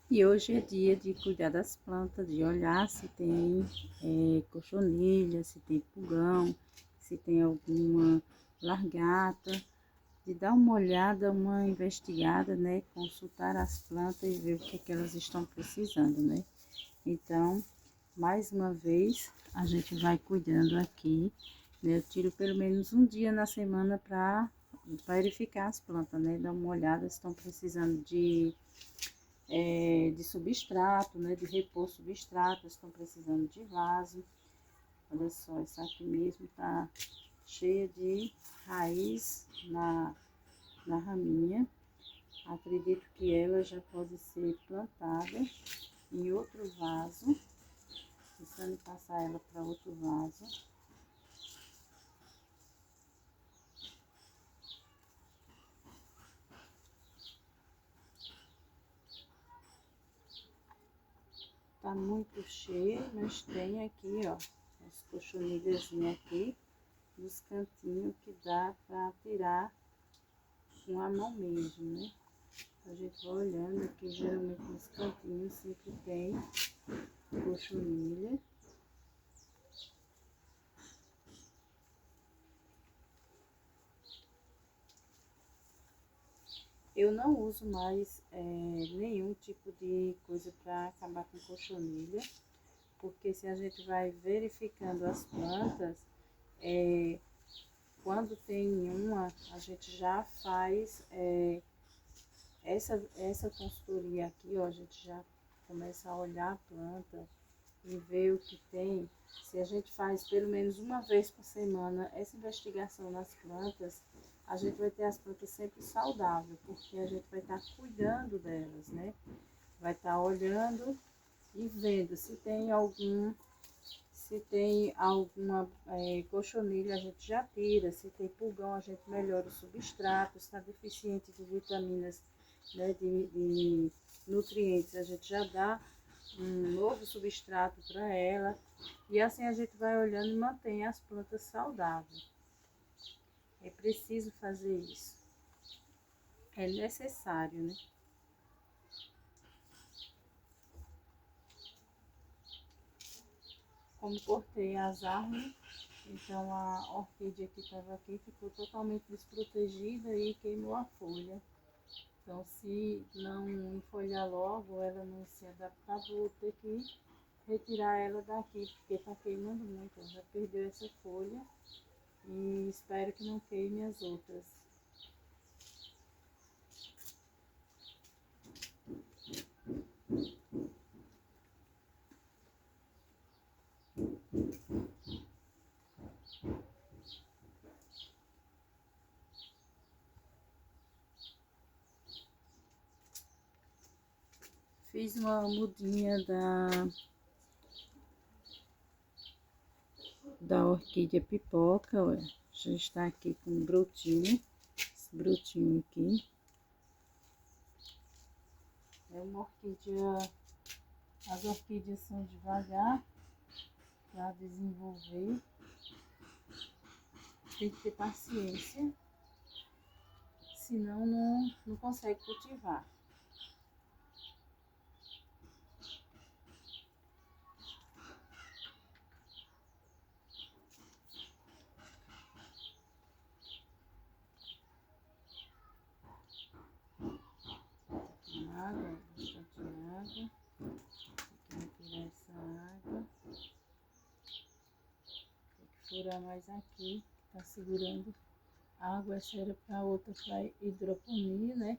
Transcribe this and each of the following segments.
E hoje é dia de cuidar das plantas, de olhar se tem cochonilha, se tem pulgão, se tem alguma largata, de dar uma olhada, uma investigada, né? Consultar as plantas e ver o que é que elas estão precisando, né? Então, mais uma vez, a gente vai cuidando aqui, né? Eu tiro pelo menos um dia na semana para verificar as plantas, né? Dar uma olhada se estão precisando de substrato, né? De repor substrato, estão precisando de vaso. Olha só, essa aqui mesmo tá cheia de raiz na raminha. Acredito que ela já pode ser plantada em outro vaso. Pensando em passar ela para outro vaso. Tá muito cheio, mas tem aqui, ó, as cochonilhazinhas aqui nos cantinhos que dá para tirar com a mão mesmo, né? A gente vai olhando aqui, geralmente nos cantinhos sempre tem cochonilha. Eu não uso mais nenhum tipo de coisa para acabar com cochonilha, porque se a gente vai verificando as plantas, quando tem uma, a gente já faz essa consultoria aqui, ó, a gente já começa a olhar a planta e ver o que tem. Se a gente faz pelo menos uma vez por semana essa investigação nas plantas, a gente vai ter as plantas sempre saudáveis, porque a gente vai estar cuidando delas, né? Vai estar olhando e vendo se tem alguma cochonilha, a gente já tira. Se tem pulgão, a gente melhora o substrato. Se está deficiente de vitaminas, né, de nutrientes, a gente já dá um novo substrato para ela. E assim a gente vai olhando e mantém as plantas saudáveis. É preciso fazer isso. É necessário, né? Como cortei as árvores, então a orquídea que estava aqui ficou totalmente desprotegida e queimou a folha. Então, se não enfolhar logo, ela não se adaptar, vou ter que retirar ela daqui, porque está queimando muito. Ela já perdeu essa folha e espero que não queime as outras. Fiz uma mudinha da orquídea pipoca, olha. Já está aqui com brotinho, esse brotinho aqui. É uma orquídea, as orquídeas são devagar para desenvolver, tem que ter paciência, senão não consegue cultivar. Água, bastante água. Tem que tirar essa água. Tem que furar mais aqui, tá segurando água. Essa era para outra, para hidroponia, né?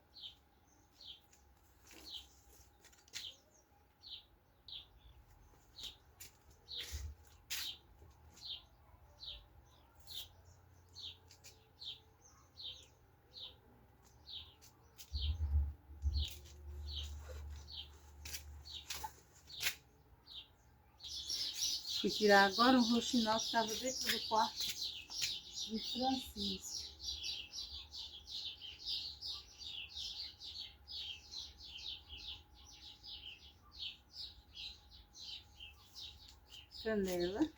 Fui tirar agora um roxinol que estava dentro do quarto de Francisco. Canela.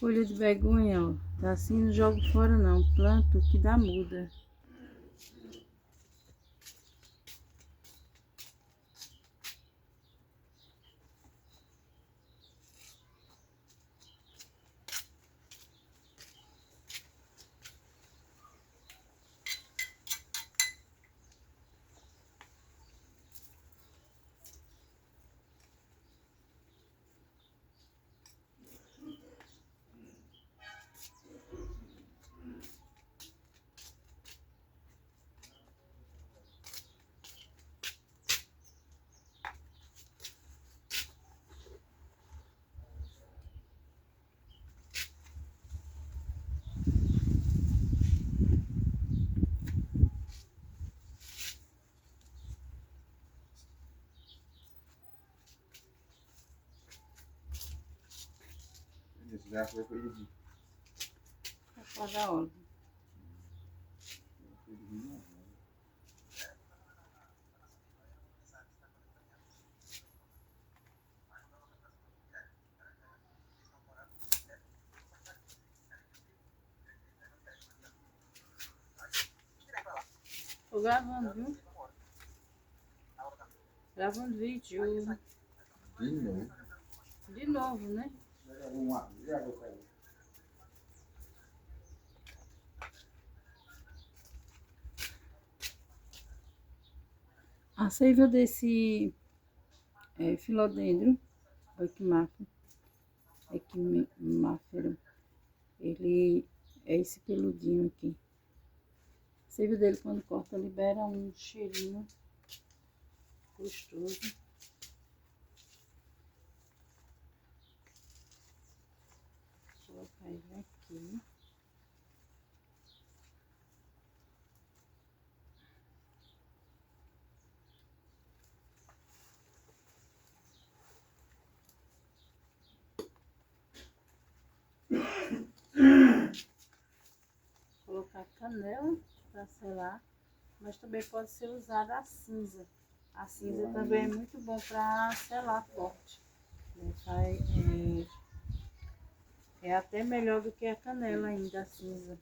Folha de begonha, ó. Tá assim, não jogo fora não. Planto que dá muda. Já foi perdido. Apagar óleo. Tô gravando, viu? Gravando vídeo. De novo. De novo, né? A seiva desse filodendro, equimáfero, ele é esse peludinho aqui. A seiva dele, quando corta, libera um cheirinho gostoso. Vou colocar ele aqui. Colocar canela para selar, mas também pode ser usada a cinza. A cinza também é muito bom para selar forte. É até melhor do que a canela ainda, a cinza.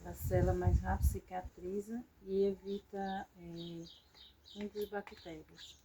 Ela sela mais rápido, cicatriza e evita fungos e bactérias.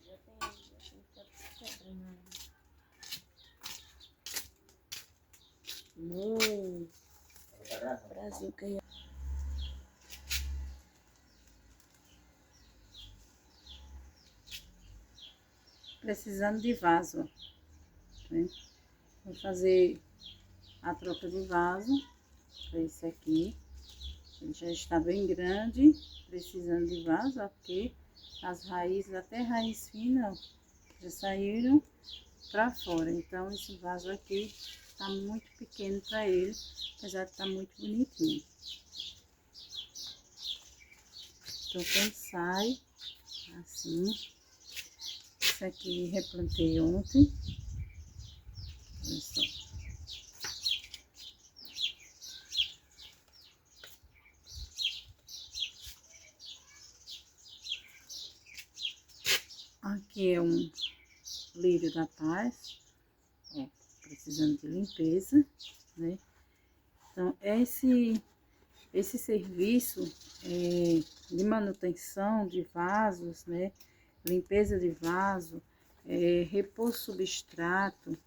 Já tem que estar quebrando. No Brasil que precisando de vaso, né? Vou fazer a troca de vaso para esse aqui. Ele já está bem grande, precisando de vaso, ó, porque as raízes, até raiz fina, já saíram para fora. Então esse vaso aqui está muito pequeno para ele, apesar de estar muito bonitinho. Então quando sai assim, esse aqui replantei ontem, olha só. Aqui é um lírio da paz, ó, precisando de limpeza, né? Então esse serviço de manutenção de vasos, né? Limpeza de vaso, repor substrato.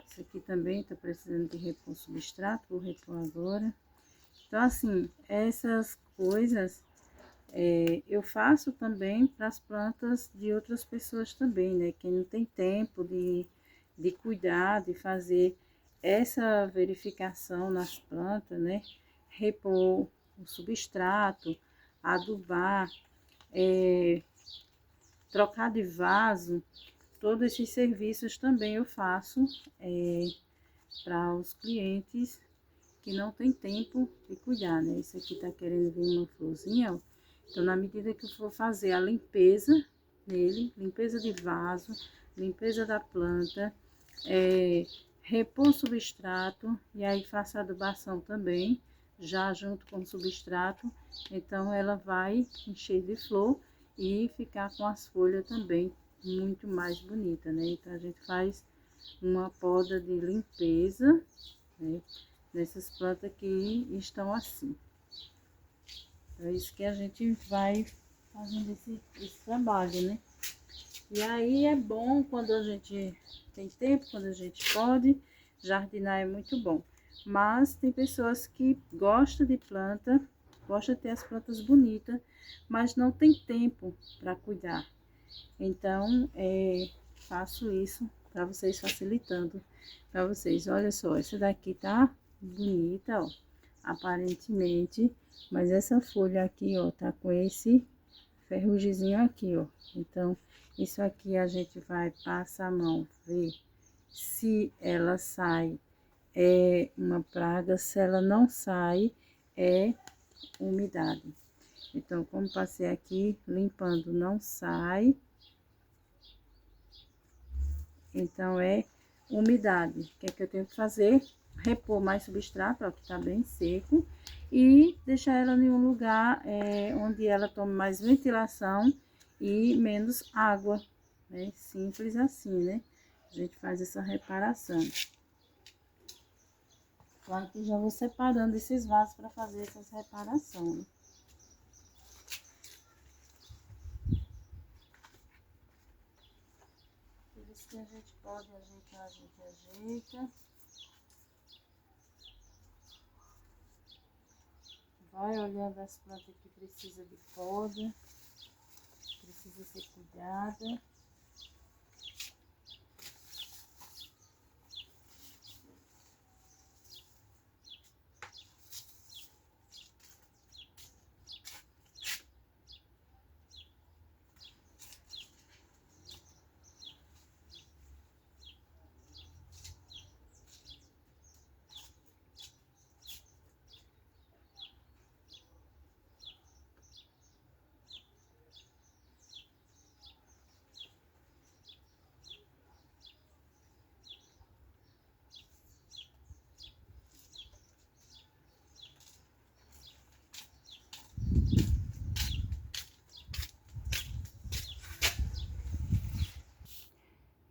Esse aqui também tá precisando de repor substrato, vou repor agora. Então assim, essas coisas Eu faço também para as plantas de outras pessoas também, né? Quem não tem tempo de cuidar, de fazer essa verificação nas plantas, né? Repor o substrato, adubar, trocar de vaso, todos esses serviços também eu faço para os clientes que não tem tempo de cuidar, né? Esse aqui tá querendo vir uma florzinha, ó. Então, na medida que eu for fazer a limpeza nele, limpeza de vaso, limpeza da planta, repor o substrato, e aí faço a adubação também, já junto com o substrato, então ela vai encher de flor e ficar com as folhas também muito mais bonita, né? Então, a gente faz uma poda de limpeza, né? Dessas plantas que estão assim. É isso que a gente vai fazendo esse trabalho, né? E aí é bom quando a gente tem tempo, quando a gente pode, jardinar é muito bom. Mas tem pessoas que gostam de planta, gostam de ter as plantas bonitas, mas não tem tempo para cuidar. Então, faço isso para vocês, facilitando para vocês. Olha só, essa daqui tá bonita, ó, aparentemente, mas essa folha aqui, ó, tá com esse ferrugemzinho aqui, ó. Então, isso aqui a gente vai passar a mão, ver se ela sai, uma praga, se ela não sai, é umidade. Então, como passei aqui, limpando, não sai. Então, é umidade. O que é que eu tenho que fazer? Repor mais substrato, ó, que tá bem seco. E deixar ela em um lugar onde ela tome mais ventilação e menos água, né? Simples assim, né? A gente faz essa reparação. Claro que já vou separando esses vasos para fazer essas reparações, né? Por isso que a gente pode ajeitar, a gente ajeita. Vai olhando as plantas que precisa de poda, precisa ser cuidada.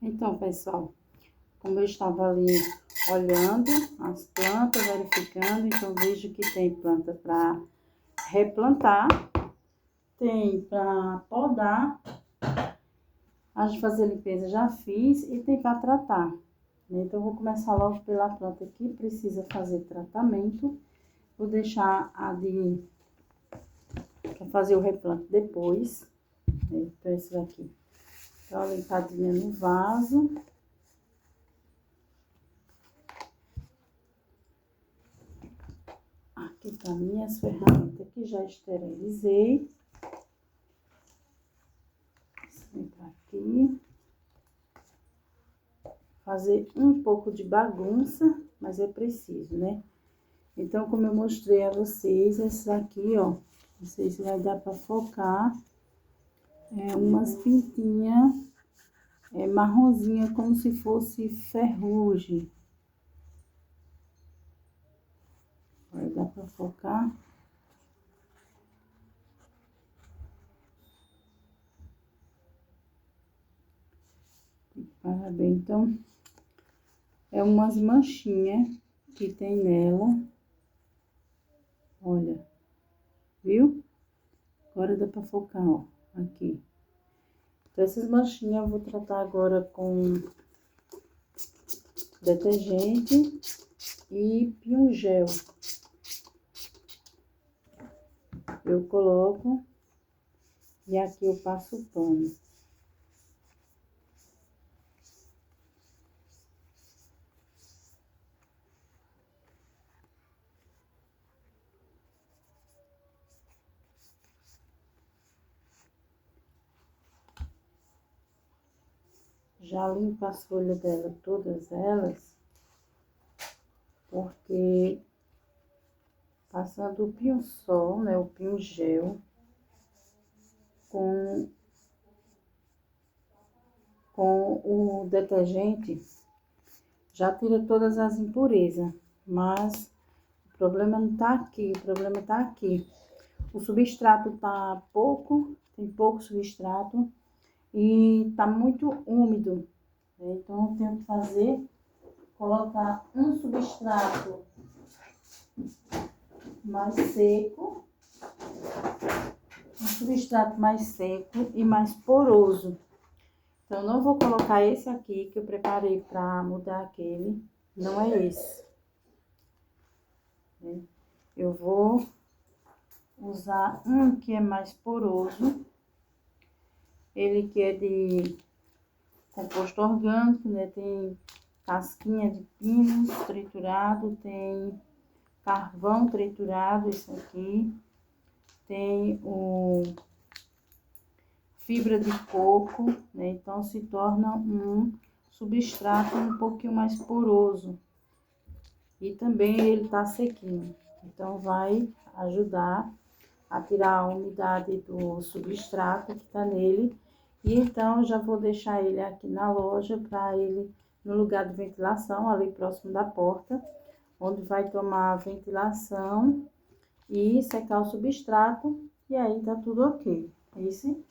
Então, pessoal, como eu estava ali olhando as plantas, verificando, então vejo que tem planta para replantar, tem para podar, a de fazer limpeza já fiz e tem para tratar. Então, eu vou começar logo pela planta que precisa fazer tratamento. Vou deixar a de para fazer o replante depois. Então, esse daqui. Dá uma limpadinha no vaso. Aqui tá minhas ferramentas que já esterilizei. Vou entrar aqui. Fazer um pouco de bagunça, mas é preciso, né? Então, como eu mostrei a vocês, esses aqui, ó, não sei se vai dar pra focar, umas pintinhas marronzinha, como se fosse ferrugem. Vai dar pra focar. Parabéns, então, umas manchinhas que tem nela. Olha, viu? Agora dá pra focar, ó, aqui. Então, essas manchinhas eu vou tratar agora com detergente e piungel. Eu coloco E aqui eu passo o pano. Já limpo as folhas dela, todas elas, porque passando o pinho-sol, né, o pinho-gel, com o detergente, já tira todas as impurezas, mas o problema não tá aqui, o problema tá aqui. O substrato tá pouco, tem pouco substrato e tá muito úmido, né? Então eu tenho que fazer, colocar um substrato mais seco, e mais poroso. Então, não vou colocar esse aqui que eu preparei para mudar aquele, não é esse. Eu vou usar um que é mais poroso, ele que é de composto orgânico, né? Tem casquinha de pinos triturado, tem carvão triturado, isso aqui, tem o fibra de coco, né? Então se torna um substrato um pouquinho mais poroso. E também ele tá sequinho, então vai ajudar a tirar a umidade do substrato que tá nele. E então já vou deixar ele aqui na loja para ele no lugar de ventilação, ali próximo da porta, onde vai tomar a ventilação e secar o substrato, e aí tá tudo ok. Esse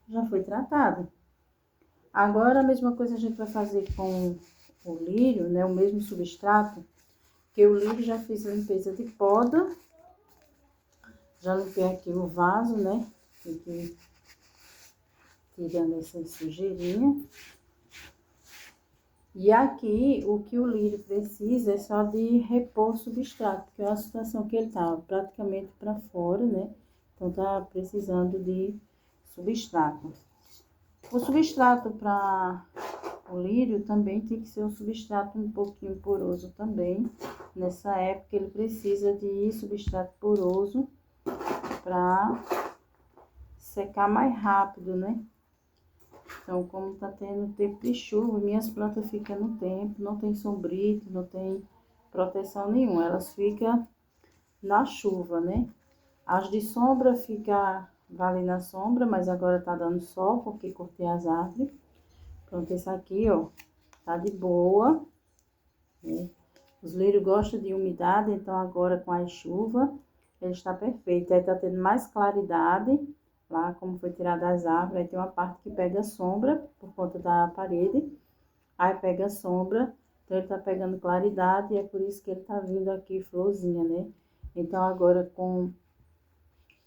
já foi tratado. Agora a mesma coisa a gente vai fazer com o lírio, né? O mesmo substrato, que o lírio já fiz limpeza de poda, já limpei aqui o vaso, né? Aqui, tirando essa sujeirinha. E aqui, o que o lírio precisa é só de repor substrato, porque é uma situação que ele tá praticamente para fora, né? Então, tá precisando de substrato. O substrato para o lírio também tem que ser um substrato um pouquinho poroso também. Nessa época, ele precisa de substrato poroso para secar mais rápido, né? Então, como tá tendo tempo de chuva, minhas plantas ficam no tempo, não tem sombrito, não tem proteção nenhuma, elas ficam na chuva, né? As de sombra ficam ali na sombra, mas agora tá dando sol, porque cortei as árvores. Pronto, esse aqui, ó, tá de boa, né? Os lírios gostam de umidade, então agora com a chuva, ele está perfeito. Aí tá tendo mais claridade. Lá, como foi tirado das árvores, aí tem uma parte que pega sombra, por conta da parede. Aí pega sombra, então ele tá pegando claridade, e é por isso que ele tá vindo aqui florzinha, né? Então, agora com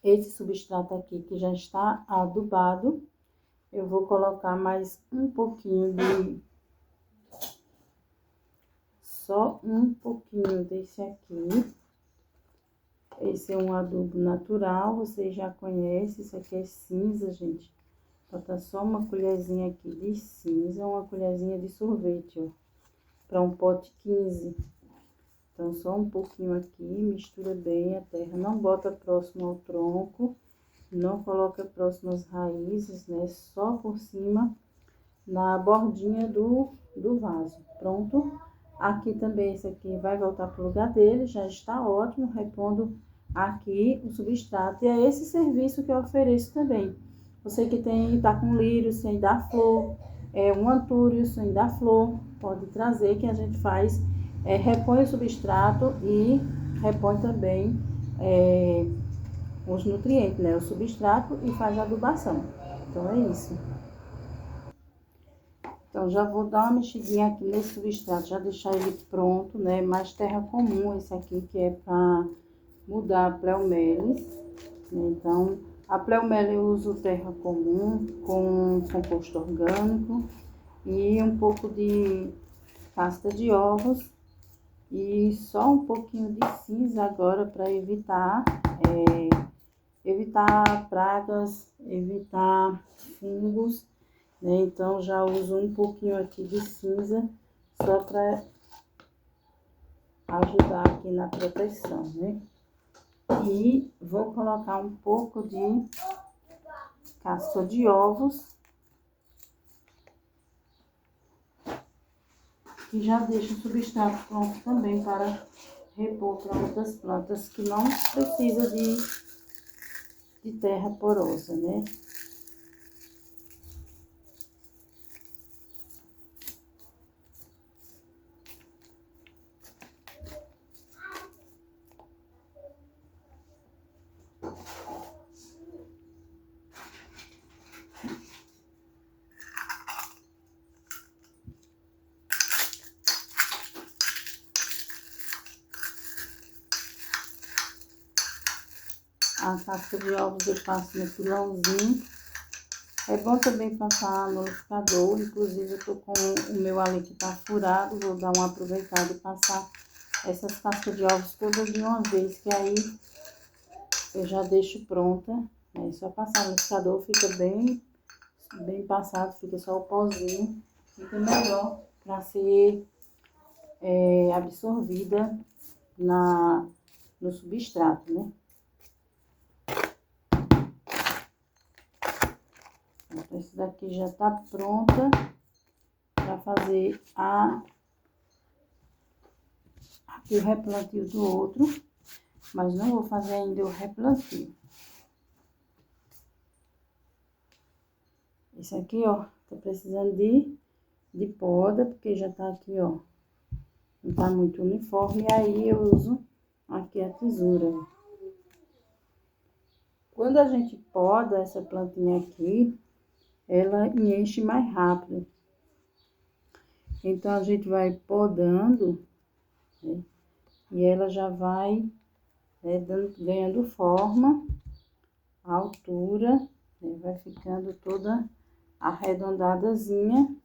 esse substrato aqui, que já está adubado, eu vou colocar mais um pouquinho de... Só um pouquinho desse aqui. Esse é um adubo natural, vocês já conhecem, isso aqui é cinza, gente. Bota só uma colherzinha aqui de cinza, uma colherzinha de sorvete, ó, para um pote 15. Então, só um pouquinho aqui, mistura bem a terra, não bota próximo ao tronco, não coloca próximo às raízes, né, só por cima, na bordinha do vaso. Pronto? Aqui também, esse aqui vai voltar pro lugar dele, já está ótimo, repondo aqui o substrato. E é esse serviço que eu ofereço também. Você que tá com lírio sem dar flor, um antúrio sem dar flor, pode trazer que a gente faz, repõe o substrato e repõe também os nutrientes, né? O substrato, e faz a adubação. Então é isso. Então, já vou dar uma mexidinha aqui nesse substrato, já deixar ele pronto, né? Mais terra comum esse aqui, que é para mudar a pleomelis, né? Então, a pleomelis eu uso terra comum com composto orgânico e um pouco de casca de ovos e só um pouquinho de cinza agora para evitar pragas, evitar fungos, né? Então, já uso um pouquinho aqui de cinza, só para ajudar aqui na proteção, né? E vou colocar um pouco de casca de ovos, que já deixa o substrato pronto também para repor para outras plantas que não precisa de terra porosa, né? A casca de ovos eu passo no pilãozinho. É bom também passar no liquidificador, inclusive eu tô com o meu ali que tá furado, vou dar uma aproveitada e passar essas cascas de ovos todas de uma vez, que aí eu já deixo pronta. Aí só passar no liquidificador fica bem passado, fica só o pozinho, fica melhor para ser absorvida no substrato, né? Então, esse daqui já tá pronta para fazer aqui o replantio do outro, mas não vou fazer ainda o replantio. Esse aqui, ó, tá precisando de poda, porque já tá aqui, ó, não tá muito uniforme, e aí eu uso aqui a tesoura. Quando a gente poda essa plantinha aqui, ela enche mais rápido. Então, a gente vai podando, né, e ela já vai, né, ganhando forma, a altura, né, vai ficando toda arredondadazinha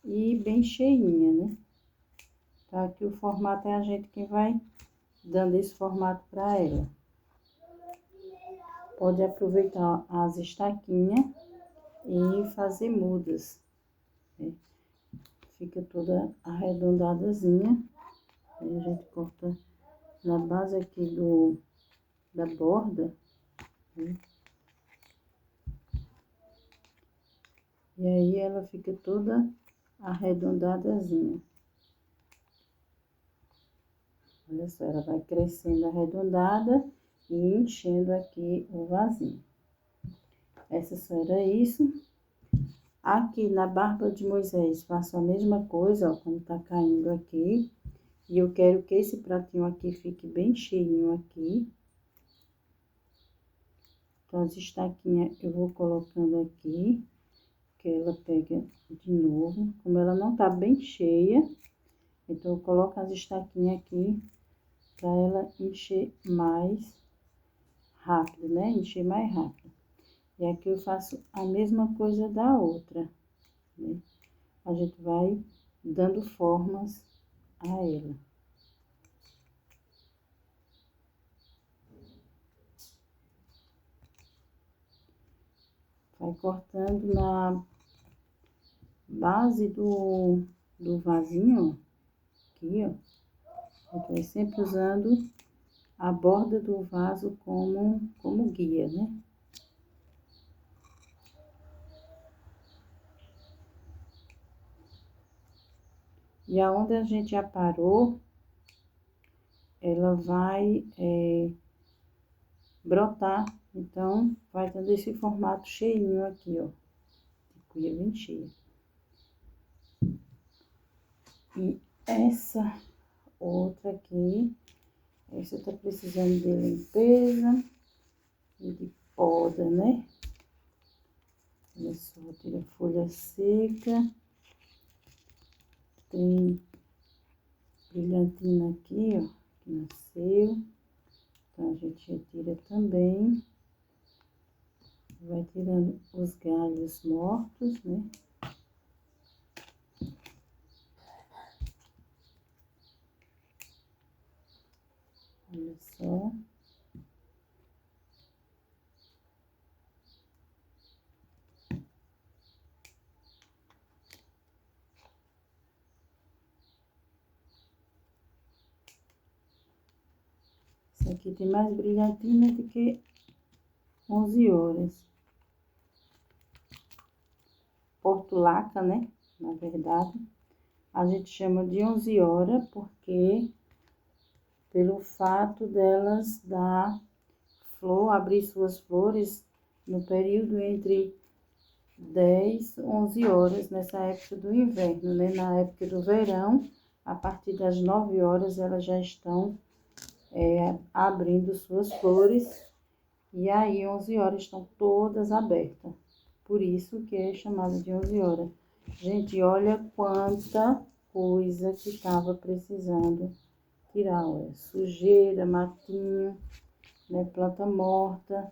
e bem cheinha, né? Tá, aqui o formato é a gente quem vai dando esse formato para ela. Pode aproveitar as estaquinhas e fazer mudas, né? Fica toda arredondadazinha. Aí a gente corta na base aqui da borda, né? E aí ela fica toda arredondadazinha. Olha só, ela vai crescendo arredondada e enchendo aqui o vasinho. Essa só era isso. Aqui na barba de Moisés, faço a mesma coisa, ó, como tá caindo aqui. E eu quero que esse pratinho aqui fique bem cheinho aqui. Então, as estaquinhas eu vou colocando aqui, que ela pega de novo. Como ela não tá bem cheia, então eu coloco as estaquinhas aqui para ela encher mais rápido, né? Encher mais rápido. E aqui eu faço a mesma coisa da outra, né? A gente vai dando formas a ela. Vai cortando na base do vasinho, aqui, ó. A gente vai sempre usando a borda do vaso como guia, né? E aonde a gente já parou, ela vai brotar. Então, vai dando esse formato cheinho aqui, ó. De cuia bem cheia. E essa outra aqui, essa tá precisando de limpeza e de poda, né? Olha só, tira folha seca. Tem brilhantina aqui, ó, que nasceu. Então, a gente retira também. Vai tirando os galhos mortos, né? Olha só. aqui tem mais brilhantina do que 11 horas. Portulaca, né? Na verdade, a gente chama de 11 horas porque pelo fato delas dar flor, abrir suas flores no período entre 10 e 11 horas, nessa época do inverno, né? Na época do verão, a partir das 9 horas, elas já estão abrindo suas flores, e aí 11 horas estão todas abertas. Por isso que é chamada de 11 horas. Gente, olha quanta coisa que estava precisando tirar, olha, sujeira, matinho, né, planta morta.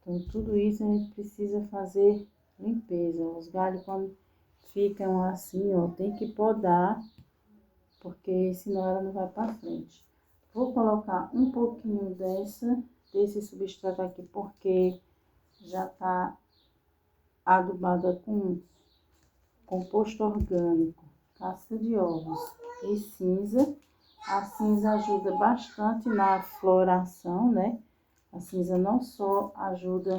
Então, tudo isso a gente precisa fazer limpeza. Os galhos, quando ficam assim, ó, tem que podar, porque senão ela não vai para frente. Vou colocar um pouquinho desse substrato aqui, porque já tá adubada com composto orgânico, casca de ovos e cinza. A cinza ajuda bastante na floração, né? A cinza não só ajuda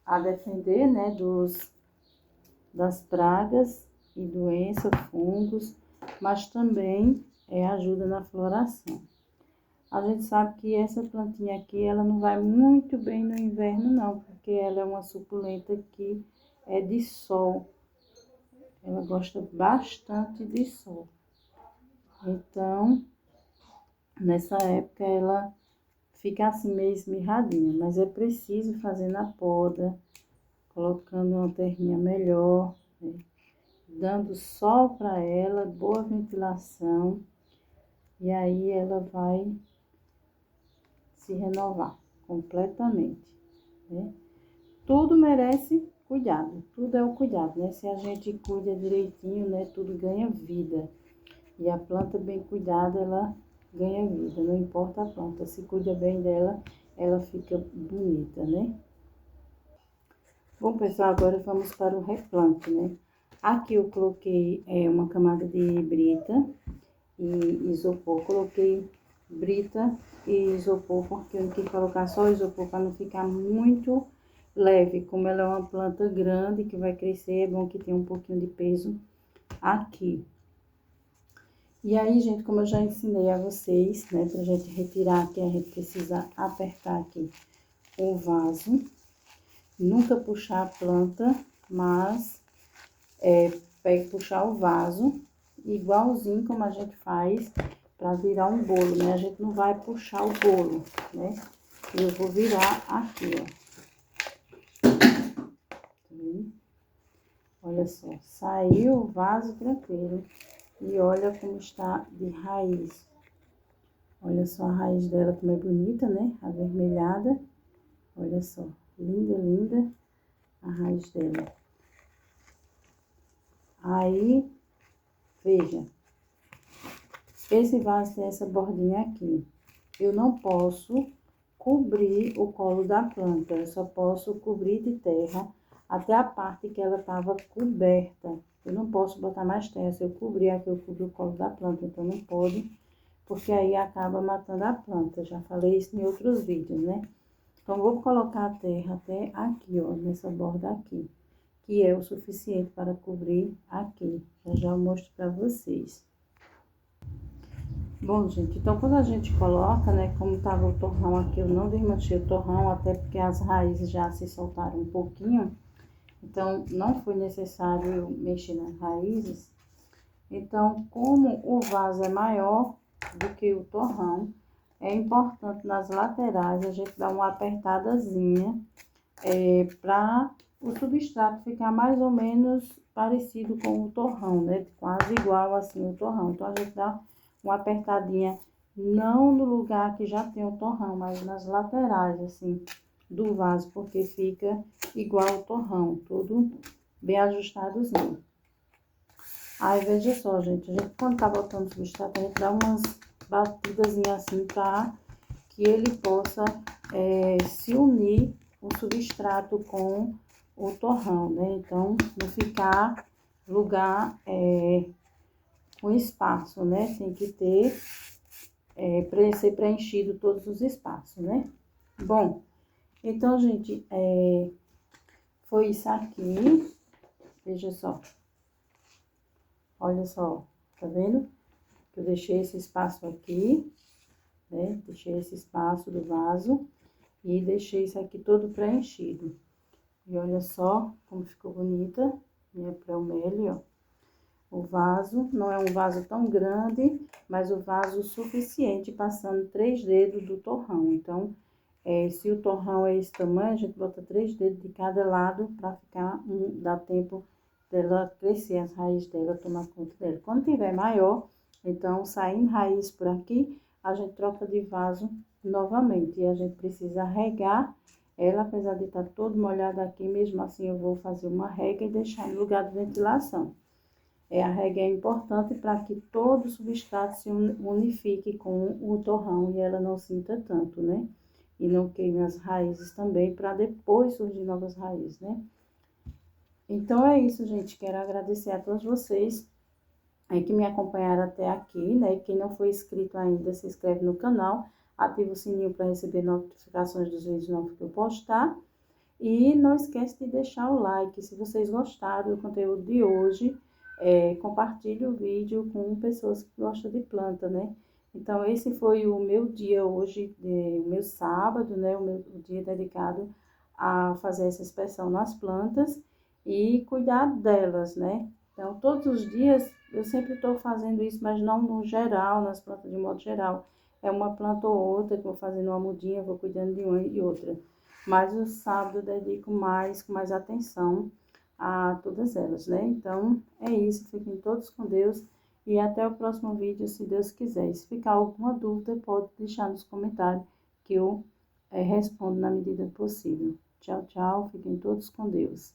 a defender, né, das pragas e doenças, fungos, mas também ajuda na floração. A gente sabe que essa plantinha aqui, ela não vai muito bem no inverno não, porque ela é uma suculenta que é de sol. Ela gosta bastante de sol. Então, nessa época ela fica assim meio esmirradinha, mas é preciso fazer na poda, colocando uma terrinha melhor, né? Dando sol para ela, boa ventilação, e aí ela vai se renovar completamente, né? Tudo merece cuidado, tudo é o cuidado, né? Se a gente cuida direitinho, né, tudo ganha vida. E a planta bem cuidada, ela ganha vida, não importa a planta. Se cuida bem dela, ela fica bonita, né? Bom, pessoal, agora vamos para o replante, né? Aqui eu coloquei uma camada de brita e isopor. Coloquei brita e isopor porque eu quis colocar só isopor para não ficar muito leve. Como ela é uma planta grande que vai crescer, é bom que tenha um pouquinho de peso aqui. E aí, gente, como eu já ensinei a vocês, né, pra gente retirar aqui, a gente precisa apertar aqui o vaso. Nunca puxar a planta, mas puxar o vaso, igualzinho como a gente faz para virar um bolo, né? A gente não vai puxar o bolo, né? E eu vou virar aqui, ó. Olha só, saiu o vaso tranquilo. E olha como está de raiz. Olha só a raiz dela como é bonita, né? Avermelhada. Olha só, linda, linda a raiz dela. Aí, veja. Esse vaso tem essa bordinha aqui. Eu não posso cobrir o colo da planta. Eu só posso cobrir de terra até a parte que ela estava coberta. Eu não posso botar mais terra. Se eu cobrir aqui, eu cubro o colo da planta. Então, não pode, porque aí acaba matando a planta. Já falei isso em outros vídeos, né? Então, vou colocar a terra até aqui, ó, nessa borda aqui, que é o suficiente para cobrir aqui. Já eu mostro para vocês. Bom, gente, então quando a gente coloca, né, como tava o torrão aqui, eu não desmanchei o torrão, até porque as raízes já se soltaram um pouquinho. Então, não foi necessário mexer nas raízes. Então, como o vaso é maior do que o torrão, é importante nas laterais a gente dar uma apertadazinha para o substrato ficar mais ou menos parecido com o torrão, né? Quase igual assim o torrão. Então, a gente dá uma apertadinha, não no lugar que já tem o torrão, mas nas laterais, assim, do vaso, porque fica igual o torrão, tudo bem ajustadozinho. Aí, veja só, gente, a gente quando tá botando substrato, a gente dá umas batidazinhas assim, para que ele possa se unir o substrato com o torrão, né? Então, não ficar lugar com espaço, né? Tem que ter ser preenchido todos os espaços, né? Bom, então, gente, foi isso aqui. Veja só. Olha só, tá vendo? Eu deixei esse espaço aqui, né? Deixei esse espaço do vaso e deixei isso aqui todo preenchido. E olha só como ficou bonita minha bromélia, ó. O vaso não é um vaso tão grande, mas o vaso suficiente, passando 3 dedos do torrão. Então, se o torrão é esse tamanho, a gente bota 3 dedos de cada lado para ficar, dá tempo dela crescer, as raízes dela, tomar conta dela. Quando tiver maior, então, saindo raiz por aqui, a gente troca de vaso novamente. E a gente precisa regar ela, apesar de estar todo molhada aqui, mesmo assim eu vou fazer uma rega e deixar em lugar de ventilação. A rega é importante para que todo o substrato se unifique com o torrão e ela não sinta tanto, né? E não queime as raízes também, para depois surgir novas raízes, né? Então, é isso, gente. Quero agradecer a todos vocês que me acompanharam até aqui, né? Quem não foi inscrito ainda, se inscreve no canal, ativa o sininho para receber notificações dos vídeos novos que eu postar. E não esquece de deixar o like. Se vocês gostaram do conteúdo de hoje, compartilhe o vídeo com pessoas que gostam de planta, né? Então, esse foi o meu dia hoje, o meu sábado, né? O dia dedicado a fazer essa inspeção nas plantas e cuidar delas, né? Então, todos os dias eu sempre estou fazendo isso, mas não no geral, nas plantas de modo geral. É uma planta ou outra que eu vou fazendo uma mudinha, vou cuidando de uma e outra. Mas o sábado eu dedico com mais atenção a todas elas, né? Então, é isso. Fiquem todos com Deus e até o próximo vídeo, se Deus quiser. Se ficar alguma dúvida, pode deixar nos comentários que eu respondo na medida do possível. Tchau, tchau. Fiquem todos com Deus.